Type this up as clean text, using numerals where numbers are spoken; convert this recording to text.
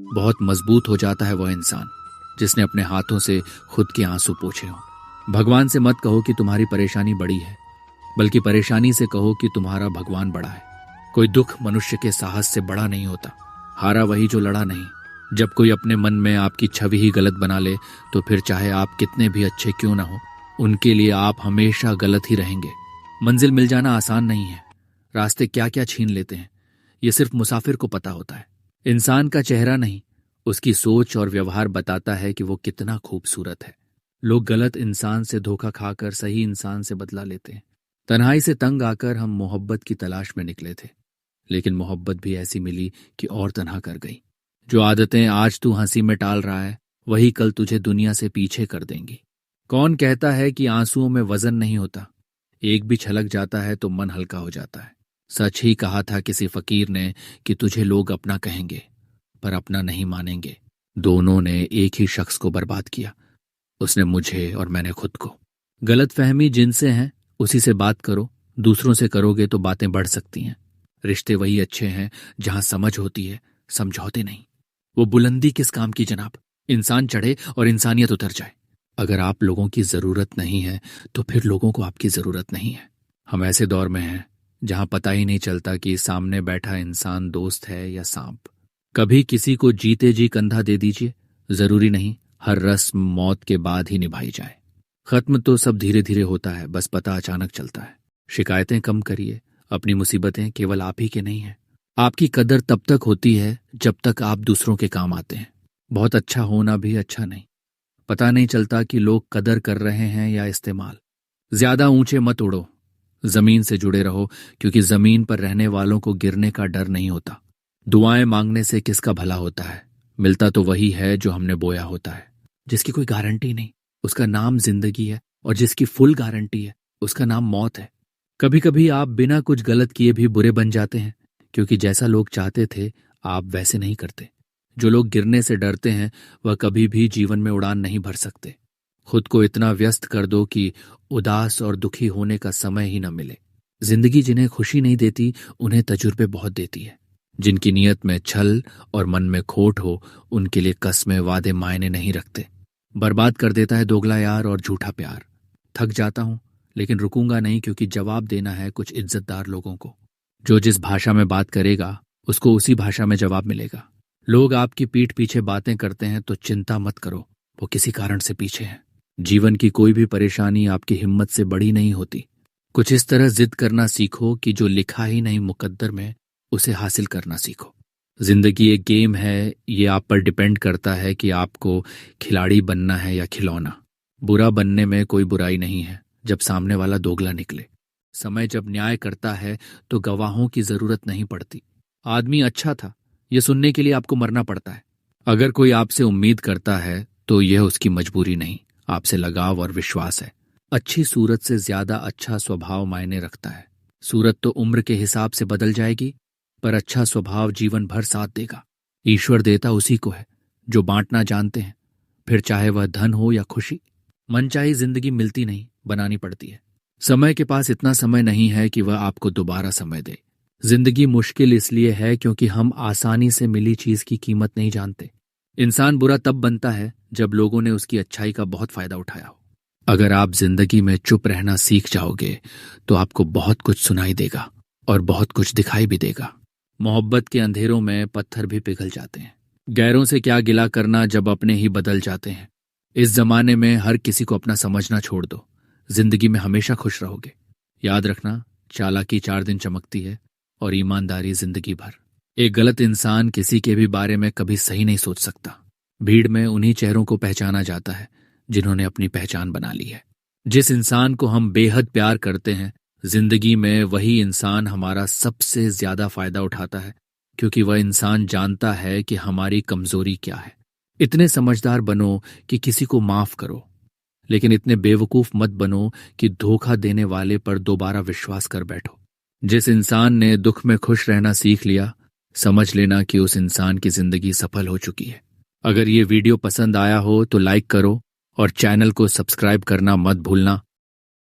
बहुत मजबूत हो जाता है वह इंसान जिसने अपने हाथों से खुद के आंसू पोंछे हों। भगवान से मत कहो कि तुम्हारी परेशानी बड़ी है, बल्कि परेशानी से कहो कि तुम्हारा भगवान बड़ा है। कोई दुख मनुष्य के साहस से बड़ा नहीं होता। हारा वही जो लड़ा नहीं। जब कोई अपने मन में आपकी छवि ही गलत बना ले तो फिर चाहे आप कितने भी अच्छे क्यों ना हो, उनके लिए आप हमेशा गलत ही रहेंगे। मंजिल मिल जाना आसान नहीं है। रास्ते क्या क्या छीन लेते हैं ये सिर्फ मुसाफिर को पता होता है। इंसान का चेहरा नहीं, उसकी सोच और व्यवहार बताता है कि वो कितना खूबसूरत है। लोग गलत इंसान से धोखा खाकर सही इंसान से बदला लेते हैं। तन्हाई से तंग आकर हम मोहब्बत की तलाश में निकले थे, लेकिन मोहब्बत भी ऐसी मिली कि और तन्हा कर गई। जो आदतें आज तू हंसी में टाल रहा है वही कल तुझे दुनिया से पीछे कर देंगी। कौन कहता है कि आंसुओं में वजन नहीं होता? एक भी छलक जाता है तो मन हल्का हो जाता है। सच ही कहा था किसी फकीर ने कि तुझे लोग अपना कहेंगे पर अपना नहीं मानेंगे। दोनों ने एक ही शख्स को बर्बाद किया, उसने मुझे और मैंने खुद को। गलतफहमी जिनसे है उसी से बात करो, दूसरों से करोगे तो बातें बढ़ सकती हैं। रिश्ते वही अच्छे हैं जहां समझ होती है, समझौते नहीं। वो बुलंदी किस काम की जनाब, इंसान चढ़े और इंसानियत उतर जाए। अगर आप लोगों की जरूरत नहीं है तो फिर लोगों को आपकी जरूरत नहीं है। हम ऐसे दौर में हैं जहां पता ही नहीं चलता कि सामने बैठा इंसान दोस्त है या सांप। कभी किसी को जीते जी कंधा दे दीजिए, जरूरी नहीं हर रस्म मौत के बाद ही निभाई जाए। खत्म तो सब धीरे धीरे होता है, बस पता अचानक चलता है। शिकायतें कम करिए, अपनी मुसीबतें केवल आप ही के नहीं है। आपकी कदर तब तक होती है जब तक आप दूसरों के काम आते हैं। बहुत अच्छा होना भी अच्छा नहीं। पता नहीं चलता कि लोग कदर कर रहे हैं या इस्तेमाल। ज्यादा ऊंचे मत उड़ो, जमीन से जुड़े रहो, क्योंकि जमीन पर रहने वालों को गिरने का डर नहीं होता। दुआएं मांगने से किसका भला होता है? मिलता तो वही है जो हमने बोया होता है। जिसकी कोई गारंटी नहीं उसका नाम जिंदगी है, और जिसकी फुल गारंटी है उसका नाम मौत है। कभी कभी आप बिना कुछ गलत किए भी बुरे बन जाते हैं, क्योंकि जैसा लोग चाहते थे आप वैसे नहीं करते। जो लोग गिरने से डरते हैं वह कभी भी जीवन में उड़ान नहीं भर सकते। खुद को इतना व्यस्त कर दो कि उदास और दुखी होने का समय ही न मिले। जिंदगी जिन्हें खुशी नहीं देती उन्हें तजुर्बे बहुत देती है। जिनकी नीयत में छल और मन में खोट हो उनके लिए कस्में वादे मायने नहीं रखते। बर्बाद कर देता है दोगला यार और झूठा प्यार। थक जाता हूं लेकिन रुकूंगा नहीं, क्योंकि जवाब देना है कुछ इज्जतदार लोगों को। जो जिस भाषा में बात करेगा उसको उसी भाषा में जवाब मिलेगा। लोग आपकी पीठ पीछे बातें करते हैं तो चिंता मत करो, वो किसी कारण से पीछे हैं। जीवन की कोई भी परेशानी आपकी हिम्मत से बड़ी नहीं होती। कुछ इस तरह जिद करना सीखो कि जो लिखा ही नहीं मुकद्दर में उसे हासिल करना सीखो। जिंदगी एक गेम है, ये आप पर डिपेंड करता है कि आपको खिलाड़ी बनना है या खिलौना। बुरा बनने में कोई बुराई नहीं है जब सामने वाला दोगला निकले। समय जब न्याय करता है तो गवाहों की जरूरत नहीं पड़ती। आदमी अच्छा था यह सुनने के लिए आपको मरना पड़ता है। अगर कोई आपसे उम्मीद करता है तो यह उसकी मजबूरी नहीं, आपसे लगाव और विश्वास है। अच्छी सूरत से ज्यादा अच्छा स्वभाव मायने रखता है। सूरत तो उम्र के हिसाब से बदल जाएगी, पर अच्छा स्वभाव जीवन भर साथ देगा। ईश्वर देता उसी को है जो बांटना जानते हैं, फिर चाहे वह धन हो या खुशी। मनचाही जिंदगी मिलती नहीं, बनानी पड़ती है। समय के पास इतना समय नहीं है कि वह आपको दोबारा समय दे। जिंदगी मुश्किल इसलिए है क्योंकि हम आसानी से मिली चीज की कीमत नहीं जानते। इंसान बुरा तब बनता है जब लोगों ने उसकी अच्छाई का बहुत फायदा उठाया हो। अगर आप जिंदगी में चुप रहना सीख जाओगे तो आपको बहुत कुछ सुनाई देगा और बहुत कुछ दिखाई भी देगा। मोहब्बत के अंधेरों में पत्थर भी पिघल जाते हैं। गैरों से क्या गिला करना जब अपने ही बदल जाते हैं। इस जमाने में हर किसी को अपना समझना छोड़ दो, जिंदगी में हमेशा खुश रहोगे। याद रखना, चालाकी 4 दिन चमकती है और ईमानदारी जिंदगी भर। एक गलत इंसान किसी के भी बारे में कभी सही नहीं सोच सकता। भीड़ में उन्हीं चेहरों को पहचाना जाता है जिन्होंने अपनी पहचान बना ली है। जिस इंसान को हम बेहद प्यार करते हैं, जिंदगी में वही इंसान हमारा सबसे ज्यादा फायदा उठाता है, क्योंकि वह इंसान जानता है कि हमारी कमजोरी क्या है। इतने समझदार बनो कि किसी को माफ करो, लेकिन इतने बेवकूफ मत बनो कि धोखा देने वाले पर दोबारा विश्वास कर बैठो। जिस इंसान ने दुख में खुश रहना सीख लिया, समझ लेना कि उस इंसान की जिंदगी सफल हो चुकी है। अगर ये वीडियो पसंद आया हो तो लाइक करो और चैनल को सब्सक्राइब करना मत भूलना।